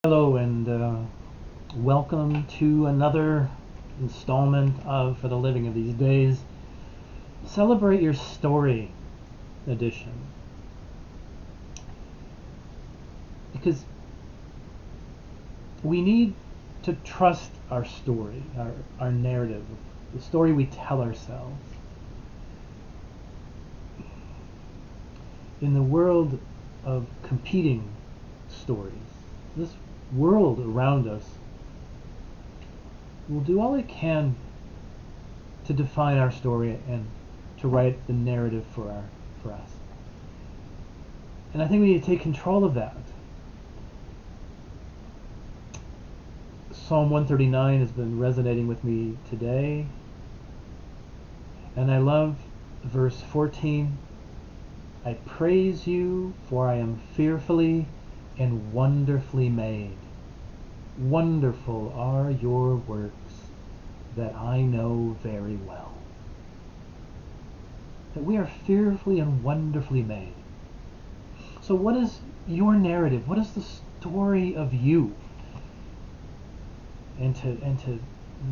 Hello and welcome to another installment of For the Living of These Days. Celebrate Your Story edition. Because we need to trust our story, our narrative, the story we tell ourselves. In the world of competing stories, this world around us will do all it can to define our story and to write the narrative for us. And I think we need to take control of that. Psalm 139 has been resonating with me today, and I love verse 14. I praise you, for I am fearfully and wonderfully made. Wonderful are your works that I know very well. That we are fearfully and wonderfully made. So what is your narrative? What is the story of you? And to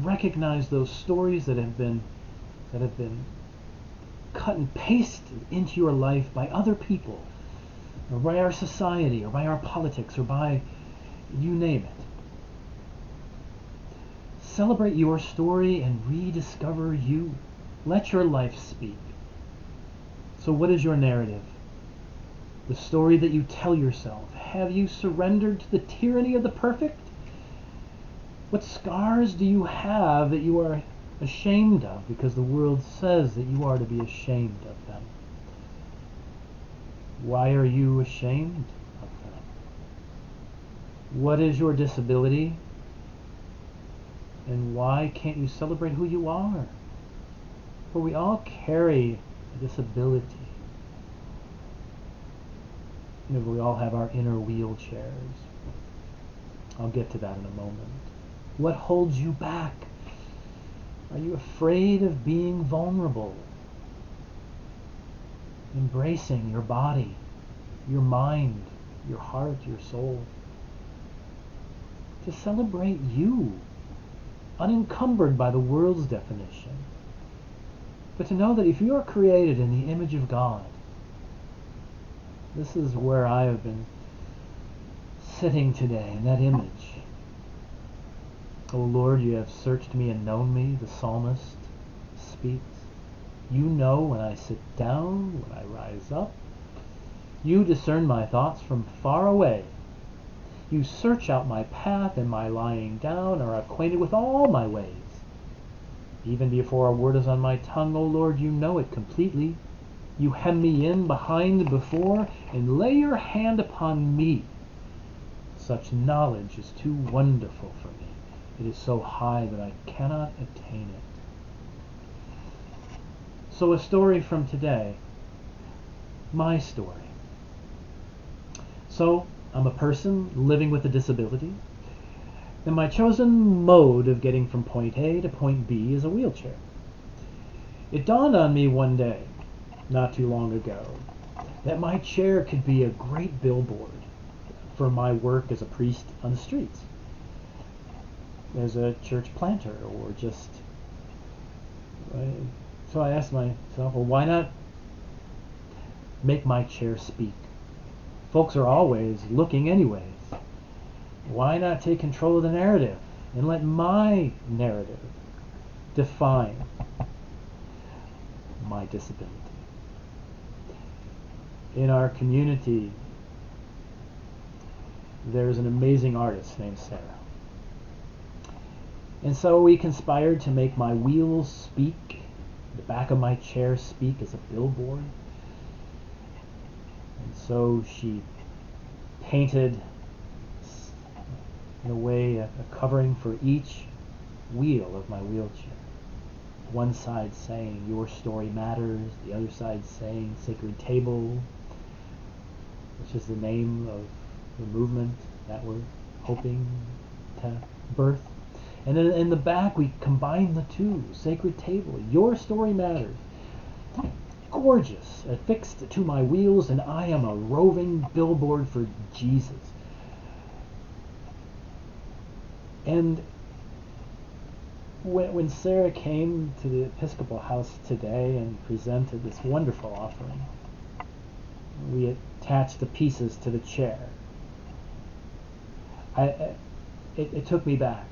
recognize those stories that have been cut and pasted into your life by other people, or by our society, or by our politics, or by you name it. Celebrate your story and rediscover you. Let your life speak. So what is your narrative? The story that you tell yourself. Have you surrendered to the tyranny of the perfect? What scars do you have that you are ashamed of because the world says that you are to be ashamed of them? Why are you ashamed of them? What is your disability? And why can't you celebrate who you are? For we all carry a disability. We all have our inner wheelchairs. I'll get to that in a moment. What holds you back? Are you afraid of being vulnerable? Embracing your body, your mind, your heart, your soul. To celebrate you, unencumbered by the world's definition. But to know that if you are created in the image of God, this is where I have been sitting today, in that image. O Lord, you have searched me and known me, the psalmist speaks. You know when I sit down, when I rise up. You discern my thoughts from far away. You search out my path and my lying down, are acquainted with all my ways. Even before a word is on my tongue, O Lord, you know it completely. You hem me in behind, before, and lay your hand upon me. Such knowledge is too wonderful for me. It is so high that I cannot attain it. So a story from today. My story. So I'm a person living with a disability, and my chosen mode of getting from point A to point B is a wheelchair. It dawned on me one day, not too long ago, that my chair could be a great billboard for my work as a priest on the streets, as a church planter, or just... So I asked myself, well, why not make my chair speak? Folks are always looking anyways. Why not take control of the narrative and let my narrative define my disability? In our community, there's an amazing artist named Sarah. And so we conspired to make my wheels speak, the back of my chair speak as a billboard. And so she painted, in a way, a covering for each wheel of my wheelchair. One side saying, your story matters, the other side saying, Sacred Table, which is the name of the movement that we're hoping to birth. And then in the back we combine the two, Sacred Table, your story matters. Gorgeous, affixed to my wheels, and I am a roving billboard for Jesus. And when Sarah came to the Episcopal house today and presented this wonderful offering, we attached the pieces to the chair. It took me back.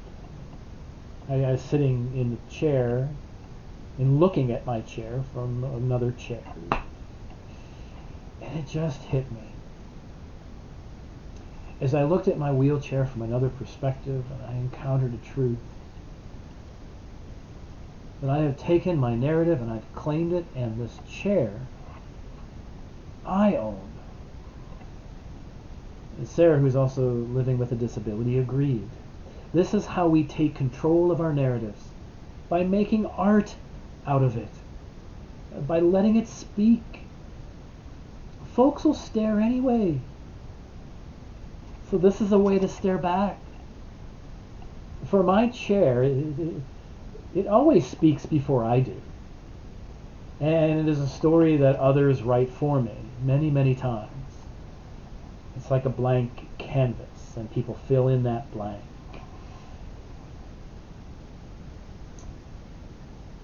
I was sitting in the chair and looking at my chair from another chair. And it just hit me. As I looked at my wheelchair from another perspective, and I encountered a truth. That I have taken my narrative and I've claimed it, and this chair I own. And Sarah, who's also living with a disability, agreed. This is how we take control of our narratives, by making art out of it, by letting it speak. Folks will stare anyway. So this is a way to stare back. For my chair, it always speaks before I do. And it is a story that others write for me many, many times. It's like a blank canvas, and people fill in that blank.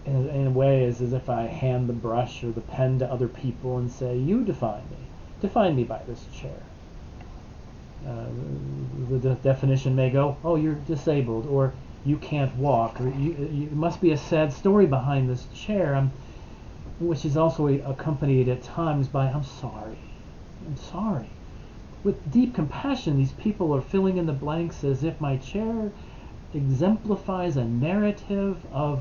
In a way, it's as if I hand the brush or the pen to other people and say, you define me. Define me by this chair. The definition may go, oh, you're disabled, or you can't walk, or you must be a sad story behind this chair, which is also accompanied at times by, I'm sorry. With deep compassion, these people are filling in the blanks as if my chair exemplifies a narrative of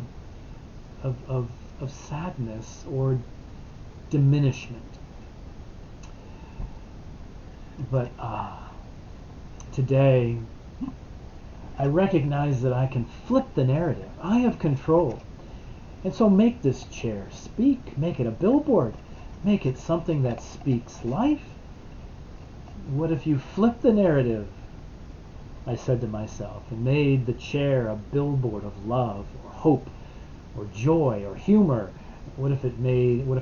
sadness or diminishment. But today, I recognize that I can flip the narrative. I have control. And so make this chair speak. Make it a billboard. Make it something that speaks life. What if you flip the narrative, I said to myself, and made the chair a billboard of love or hope or joy or humor? What if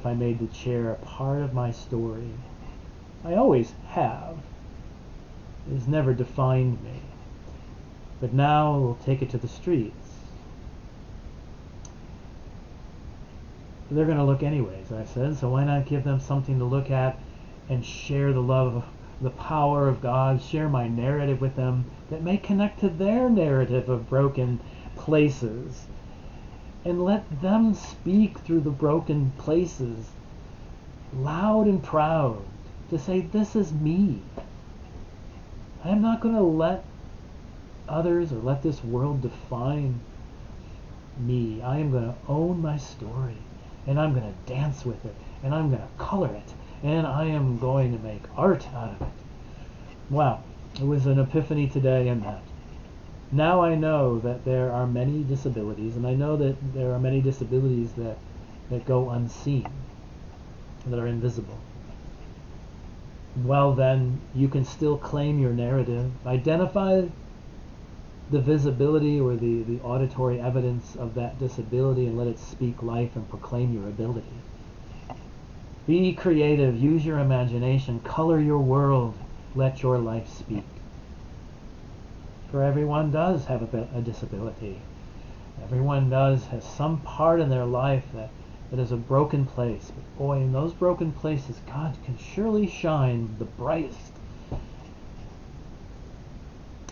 I made the chair a part of my story? I always have. It has never defined me. But now we'll take it to the streets. They're going to look anyways, I said, so why not give them something to look at and share the love, the power of God, share my narrative with them that may connect to their narrative of broken places, and let them speak through the broken places, loud and proud, to say, this is me. I am not going to let others or let this world define me. I am going to own my story, and I'm going to dance with it, and I'm going to color it, and I am going to make art out of it. Wow, it was an epiphany today in that. Now I know that there are many disabilities, and I know that there are many disabilities that go unseen, that are invisible. Well then, you can still claim your narrative, identify the visibility or the auditory evidence of that disability, and let it speak life and proclaim your ability. Be creative, use your imagination, color your world, let your life speak. For everyone does have a disability. Everyone has some part in their life that is a broken place. But boy, in those broken places, God can surely shine the brightest.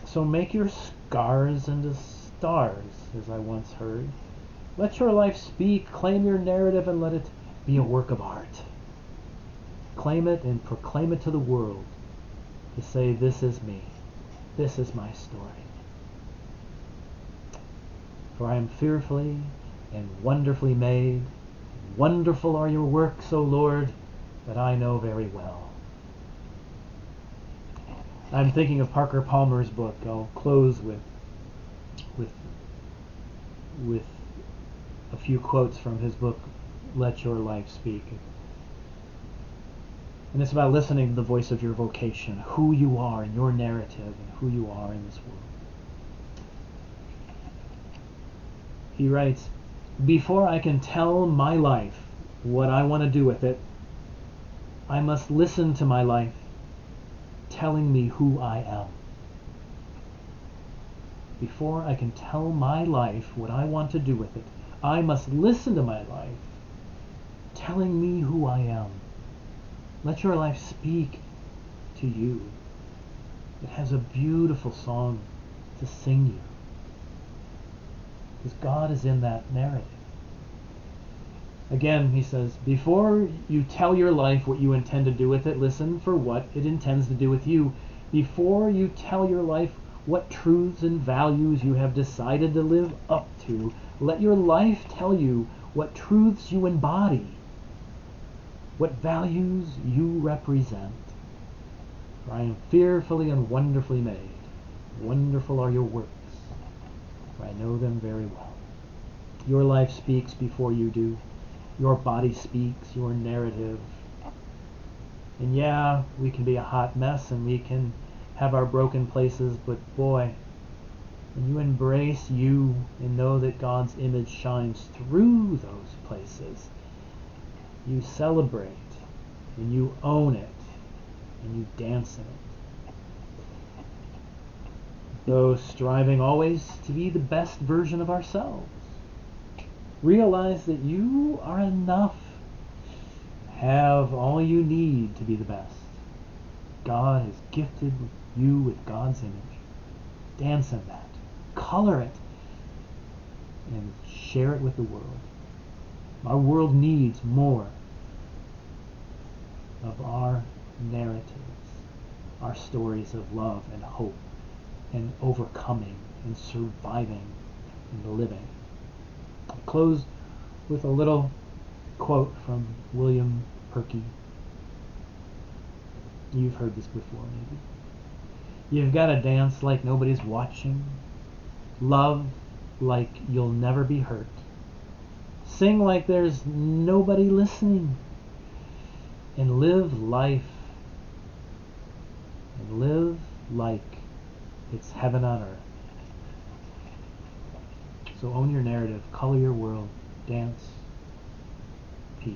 So make your scars into stars, as I once heard. Let your life speak, claim your narrative, and let it be a work of art. Claim it and proclaim it to the world, to say, this is me. This is my story. For I am fearfully and wonderfully made. Wonderful are your works, O Lord, that I know very well. I'm thinking of Parker Palmer's book. I'll close with a few quotes from his book, Let Your Life Speak. And it's about listening to the voice of your vocation, who you are in your narrative, and who you are in this world. He writes, before I can tell my life what I want to do with it, I must listen to my life telling me who I am. before I can tell my life what I want to do with it, I must listen to my life telling me who I am. Let your life speak to you. It has a beautiful song to sing you, because God is in that narrative. Again, he says, before you tell your life what you intend to do with it, listen for what it intends to do with you. Before you tell your life what truths and values you have decided to live up to, let your life tell you what truths you embody, what values you represent. For I am fearfully and wonderfully made. Wonderful are your works, for I know them very well. Your life speaks before you do. Your body speaks, your narrative. And yeah, we can be a hot mess and we can have our broken places, but boy, when you embrace you and know that God's image shines through those places, you celebrate and you own it and you dance in it. Though striving always to be the best version of ourselves. Realize that you are enough. Have all you need to be the best. God has gifted you with God's image. Dance in that. Color it. And share it with the world. Our world needs more of our narratives, our stories of love and hope and overcoming and surviving and living. I'll close with a little quote from William Perky. You've heard this before, maybe. You've got to dance like nobody's watching, love like you'll never be hurt, sing like there's nobody listening, and live life and live like it's heaven on earth. So own your narrative, color your world, dance, peace.